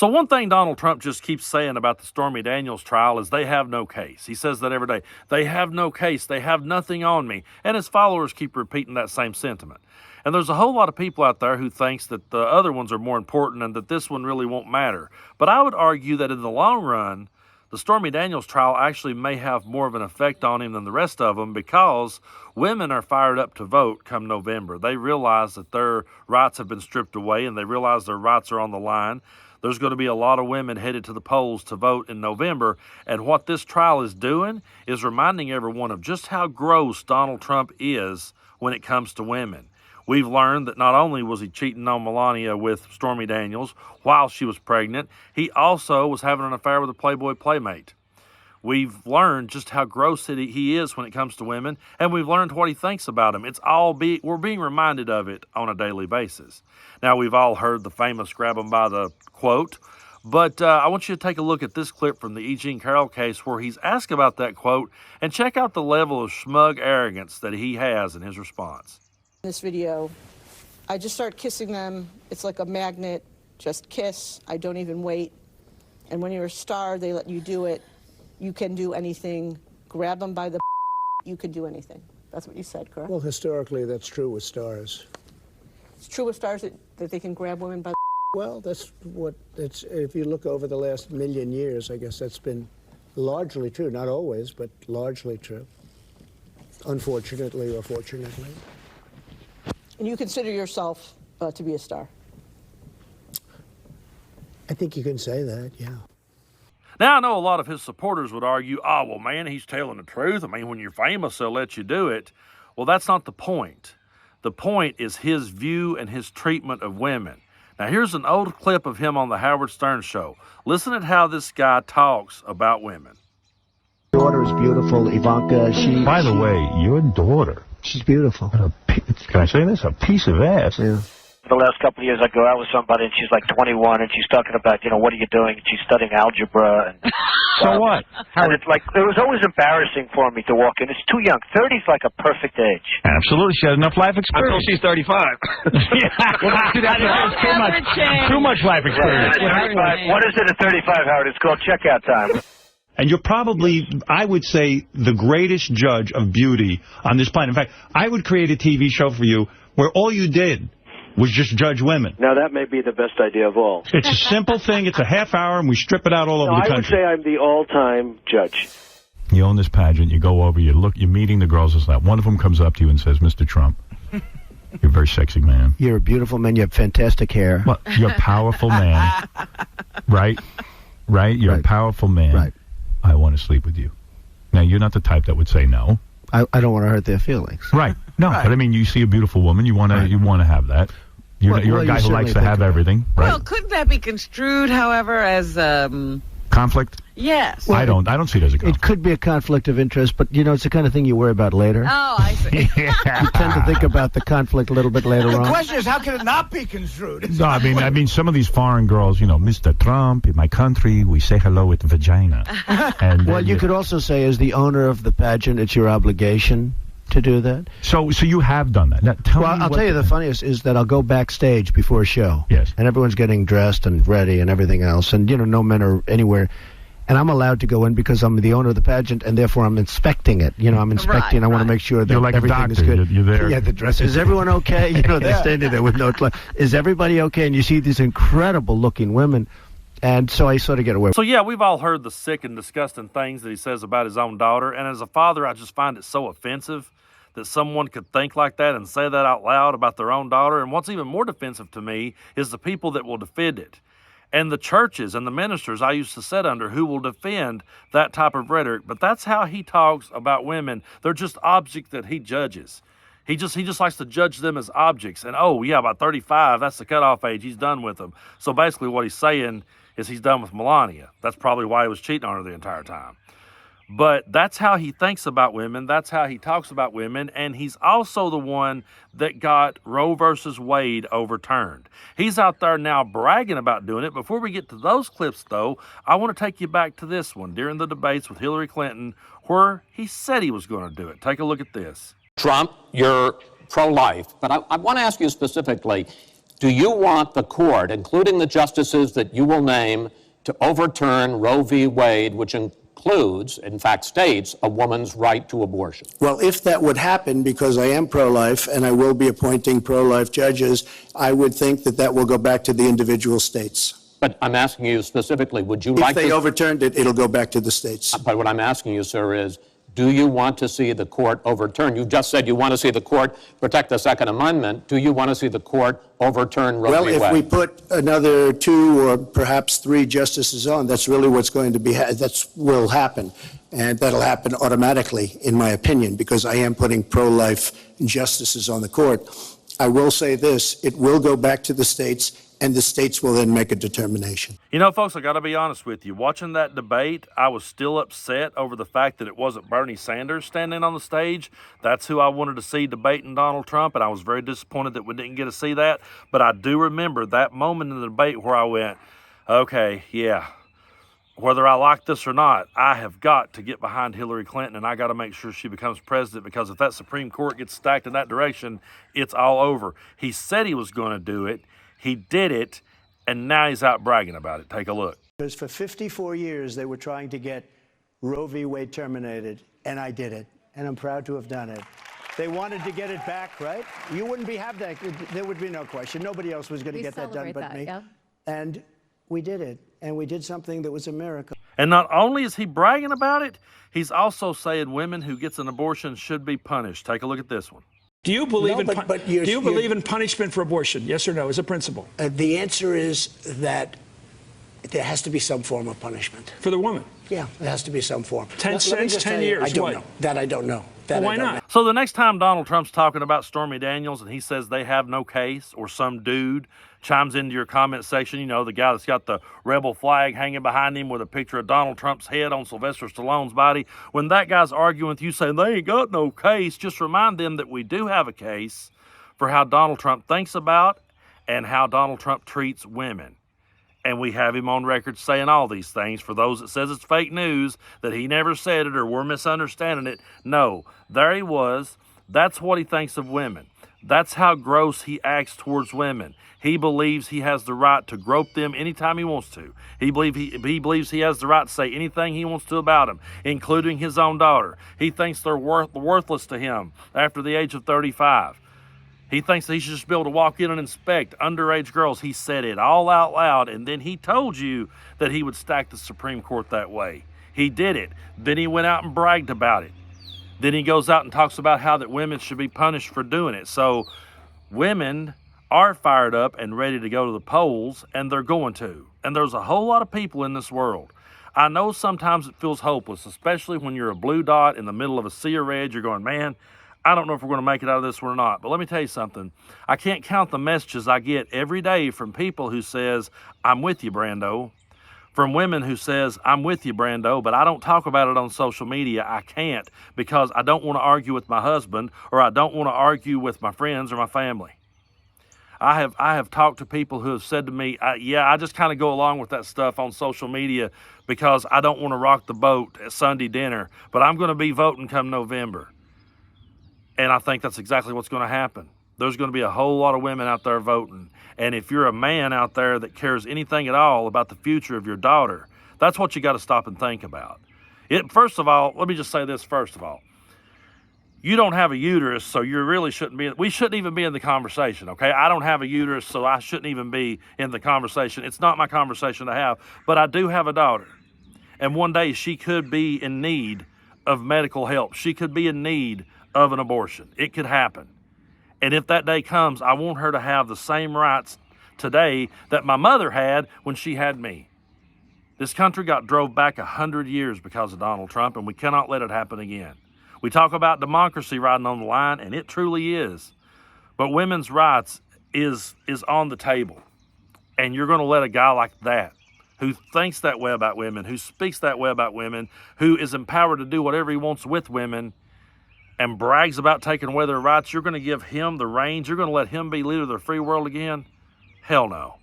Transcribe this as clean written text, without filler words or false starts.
So one thing Donald Trump just keeps saying about the Stormy Daniels trial is they have no case. He says that every day. They have no case. They have nothing on me. And his followers keep repeating that same sentiment. And there's a whole lot of people out there who thinks that the other ones are more important and that this one really won't matter. But I would argue that in the long run, the Stormy Daniels trial actually may have more of an effect on him than the rest of them because women are fired up to vote come November. They realize that their rights have been stripped away and they realize their rights are on the line. There's going to be a lot of women headed to the polls to vote in November. And what this trial is doing is reminding everyone of just how gross Donald Trump is when it comes to women. We've learned that not only was he cheating on Melania with Stormy Daniels while she was pregnant, he also was having an affair with a Playboy playmate. We've learned just how gross he is when it comes to women, and we've learned what he thinks about them. We're being reminded of it on a daily basis. Now, we've all heard the famous grab him by the quote, but I want you to take a look at this clip from the E. Jean Carroll case where he's asked about that quote and check out the level of smug arrogance that he has in his response. In this video, I just start kissing them. It's like a magnet, just kiss. I don't even wait. And when you're a star, they let you do it. You can do anything. Grab them by the you can do anything. That's what you said, correct? Well, historically, that's true with stars. It's true with stars that they can grab women by the Well, that's what it's. If you look over the last million years, I guess that's been largely true. Not always, but largely true. Unfortunately or fortunately. And you consider yourself to be a star? I think you can say that, yeah. Now, I know a lot of his supporters would argue, oh, well, man, he's telling the truth. I mean, when you're famous, they'll let you do it. Well, that's not the point. The point is his view and his treatment of women. Now, here's an old clip of him on the Howard Stern show. Listen at how this guy talks about women. Your daughter is beautiful, Ivanka. By the way, your daughter. She's beautiful. Can I say this? A piece of ass. Yeah. The last couple of years, I go out with somebody, and she's like 21, and she's talking about, what are you doing? And she's studying algebra. And, So what? And it's like, it was always embarrassing for me to walk in. It's too young. 30's like a perfect age. Absolutely. She has enough life experience. Until she's 35. Too much life experience. Yeah, what is it at 35, Howard? It's called checkout time. And you're probably, I would say, the greatest judge of beauty on this planet. In fact, I would create a TV show for you where all you did was just judge women. Now, that may be the best idea of all. It's a simple thing. It's a half hour, and we strip it out all over the country. I would say I'm the all-time judge. You own this pageant. You go over, you're meeting the girls and stuff. One of them comes up to you and says, Mr. Trump, you're a very sexy man. You're a beautiful man. You have fantastic hair. Well, you're a powerful man. Right? Right? You're a powerful man. Right. I want to sleep with you. Now, you're not the type that would say no. I don't want to hurt their feelings. Right. No, Right. but I mean, you see a beautiful woman, you want to have that. You're a guy who likes to have everything, right? Well, couldn't that be construed, however, as conflict? yes? Well, I don't see it as a conflict. It could be a conflict of interest, but, it's the kind of thing you worry about later. Oh, I see. You tend to think about the conflict a little bit later on. The question is, how can it not be construed? No, I mean, some of these foreign girls, Mr. Trump, in my country, we say hello with vagina. And Well, you could also say, as the owner of the pageant, it's your obligation to do that. So you have done that. Now, I'll tell you the funniest is that I'll go backstage before a show. Yes. And everyone's getting dressed and ready and everything else. And, no men are anywhere. And I'm allowed to go in because I'm the owner of the pageant, and therefore I'm inspecting it. I'm inspecting. Right, I want to right. make sure that You're like everything a doctor. is good. You're there. Yeah, the dress. Is everyone okay? They're standing there with no clothes. Is everybody okay? And you see these incredible-looking women. And so I sort of get away. So, yeah, we've all heard the sick and disgusting things that he says about his own daughter. And as a father, I just find it so offensive that someone could think like that and say that out loud about their own daughter. And what's even more defensive to me is the people that will defend it. And the churches and the ministers I used to sit under who will defend that type of rhetoric. But that's how he talks about women. They're just objects that he judges. He just likes to judge them as objects. And, about 35, that's the cutoff age. He's done with them. So basically what he's saying is he's done with Melania. That's probably why he was cheating on her the entire time. But that's how he thinks about women. That's how he talks about women. And he's also the one that got Roe versus Wade overturned. He's out there now bragging about doing it. Before we get to those clips, though, I want to take you back to this one during the debates with Hillary Clinton where he said he was going to do it. Take a look at this. Trump, you're pro-life, but I want to ask you specifically, Do you want the court, including the justices that you will name, to overturn Roe v. Wade, which includes, in fact states, a woman's right to abortion? Well, if that would happen, because I am pro-life and I will be appointing pro-life judges, I would think that that will go back to the individual states. But I'm asking you specifically, would you If like they to... overturned it, it'll go back to the states. But what I'm asking you, sir, is do you want to see the court overturn? You just said you want to see the court protect the Second Amendment. Do you want to see the court overturn Roe Well, v. if Wade? we put another 2 or perhaps 3 justices on, that's really what's going to be, will happen. And that'll happen automatically, in my opinion, because I am putting pro-life justices on the court. I will say this, it will go back to the states, and the states will then make a determination. You know, folks, I got to be honest with you. Watching that debate, I was still upset over the fact that it wasn't Bernie Sanders standing on the stage. That's who I wanted to see debating Donald Trump, and I was very disappointed that we didn't get to see that. But I do remember that moment in the debate where I went, okay, yeah, whether I like this or not, I have got to get behind Hillary Clinton, and I got to make sure she becomes president, because if that Supreme Court gets stacked in that direction, it's all over. He said he was going to do it. He did it, and now he's out bragging about it. Take a look. Because for 54 years, they were trying to get Roe v. Wade terminated, and I did it, and I'm proud to have done it. They wanted to get it back, right? You wouldn't have that. There would be no question. Nobody else was going to get that done but me. Yeah. And we did it, and we did something that was a miracle. And not only is he bragging about it, he's also saying women who gets an abortion should be punished. Take a look at this one. Do you believe in punishment for abortion? Yes or no, as a principle? The answer is that there has to be some form of punishment. For the woman? Yeah, there has to be some form. 10 cents, 10 years. I don't know. That I don't know. Well, why not? So the next time Donald Trump's talking about Stormy Daniels and he says they have no case, or some dude chimes into your comment section, you know, the guy that's got the rebel flag hanging behind him with a picture of Donald Trump's head on Sylvester Stallone's body, when that guy's arguing with you saying they ain't got no case, just remind them that we do have a case for how Donald Trump thinks about and how Donald Trump treats women. And we have him on record saying all these things. For those that says it's fake news, that he never said it or we're misunderstanding it, no, there he was. That's what he thinks of women. That's how gross he acts towards women. He believes he has the right to grope them anytime he wants to. He believes he has the right to say anything he wants to about them, including his own daughter. He thinks they're worthless to him after the age of 35. He thinks that he should just be able to walk in and inspect underage girls. He said it all out loud, and then he told you that he would stack the Supreme Court that way. He did it. Then he went out and bragged about it. Then he goes out and talks about how that women should be punished for doing it. So women are fired up and ready to go to the polls, and they're going to. And there's a whole lot of people in this world. I know sometimes it feels hopeless, especially when you're a blue dot in the middle of a sea of red. You're going, man, I don't know if we're going to make it out of this one or not. But let me tell you something. I can't count the messages I get every day from people who says, I'm with you, Brando. From women who says, I'm with you, Brando, but I don't talk about it on social media. I can't, because I don't want to argue with my husband, or I don't want to argue with my friends or my family. I have talked to people who have said to me, yeah, I just kind of go along with that stuff on social media because I don't want to rock the boat at Sunday dinner, but I'm going to be voting come November. And I think that's exactly what's going to happen. There's going to be a whole lot of women out there voting. And if you're a man out there that cares anything at all about the future of your daughter, that's what you got to stop and think about. First of all, let me just say this first of all. You don't have a uterus, so you really shouldn't be. We shouldn't even be in the conversation, okay? I don't have a uterus, so I shouldn't even be in the conversation. It's not my conversation to have, but I do have a daughter. And one day she could be in need of medical help. She could be in need of an abortion. It could happen. And if that day comes, I want her to have the same rights today that my mother had when she had me. This country got drove back 100 years because of Donald Trump, and we cannot let it happen again. We talk about democracy riding on the line, and it truly is. But women's rights is on the table. And you're going to let a guy like that, who thinks that way about women, who speaks that way about women, who is empowered to do whatever he wants with women, and brags about taking away their rights, you're going to give him the reins? You're going to let him be leader of the free world again? Hell no.